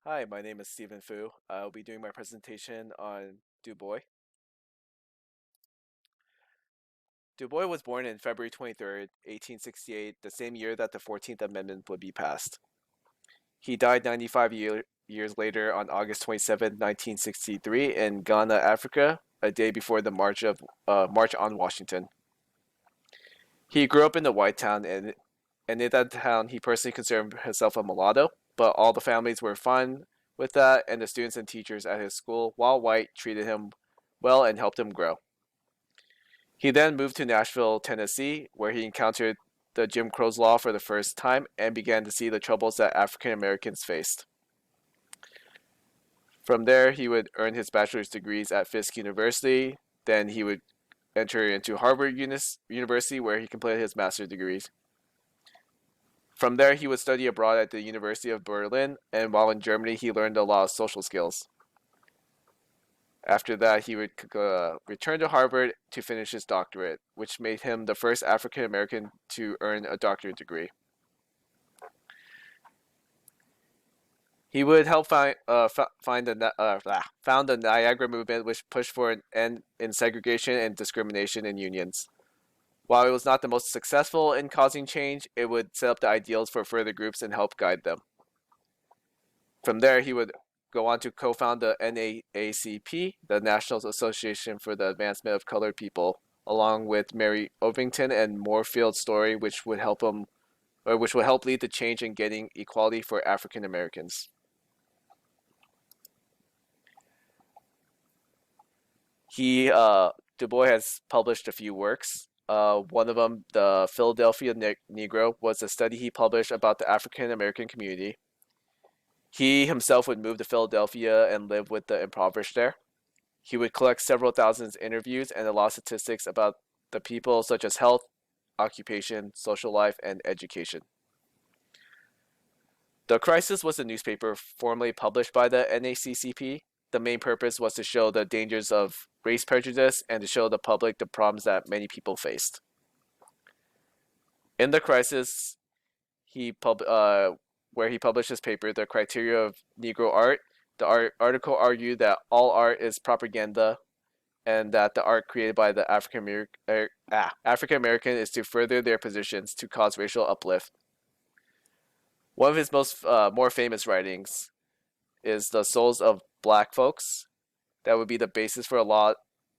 Hi, my name is Stephen Fu. I'll be doing my presentation on Du Bois. Du Bois was born on February 23rd, 1868, the same year that the 14th Amendment would be passed. He died 95 years later on August 27, 1963, in Ghana, Africa, a day before the March on Washington. He grew up in the White Town, and in that town, he personally considered himself a mulatto, but all the families were fine with that, and the students and teachers at his school, while white, treated him well and helped him grow. He then moved to Nashville, Tennessee, where he encountered the Jim Crow's law for the first time and began to see the troubles that African Americans faced. From there, he would earn his bachelor's degrees at Fisk University. Then he would enter into Harvard University, where he completed his master's degrees. From there, he would study abroad at the University of Berlin, and while in Germany, he learned a lot of social skills. After that, he would return to Harvard to finish his doctorate, which made him the first African American to earn a doctorate degree. He would help found the Niagara movement, which pushed for an end in segregation and discrimination in unions. While it was not the most successful in causing change, it would set up the ideals for further groups and help guide them. From there, he would go on to co-found the NAACP, the National Association for the Advancement of Colored People, along with Mary Ovington and Moorfield Story, which would help lead the change in getting equality for African Americans. Du Bois has published a few works. One of them, The Philadelphia Negro, was a study he published about the African American community. He himself would move to Philadelphia and live with the impoverished there. He would collect several thousand interviews and a lot of statistics about the people, such as health, occupation, social life, and education. The Crisis was a newspaper formerly published by the NAACP. The main purpose was to show the dangers of race prejudice and to show the public the problems that many people faced. In The Crisis, where he published his paper, The Criteria of Negro Art, the article argued that all art is propaganda and that the art created by the African American is to further their positions to cause racial uplift. One of his more famous writings is The Souls of Black Folks. That would be the basis for a lot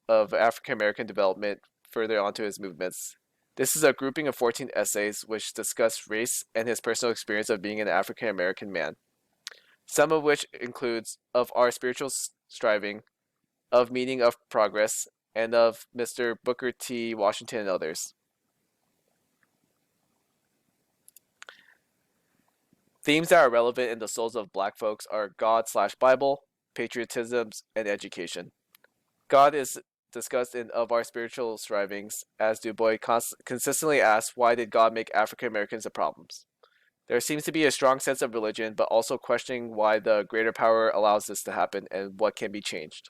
of African American development further onto his movements. This is a grouping of 14 essays which discuss race and his personal experience of being an African American man. Some of which includes of our spiritual striving, of meaning of progress, and of Mr. Booker T. Washington and others. Themes that are relevant in the souls of black folks are God/Bible, patriotism, and education. God is discussed in Of Our Spiritual Strivings, as Du Bois consistently asks, why did God make African Americans the problems? There seems to be a strong sense of religion, but also questioning why the greater power allows this to happen and what can be changed.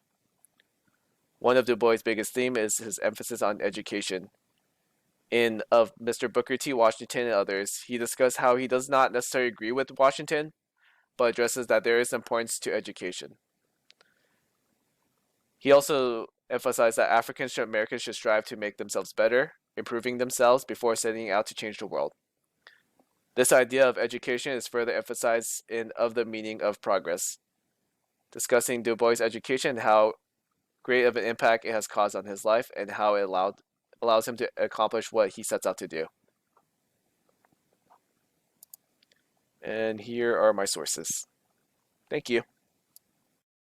One of Du Bois' biggest themes is his emphasis on education. In Of Mr. Booker T. Washington and Others, he discussed how he does not necessarily agree with Washington, but addresses that there is importance to education. He also emphasized that African Americans should strive to make themselves better, improving themselves before setting out to change the world. This idea of education is further emphasized in Of the Meaning of Progress, discussing Du Bois' education and how great of an impact it has caused on his life and how it allows him to accomplish what he sets out to do. And here are my sources. Thank you.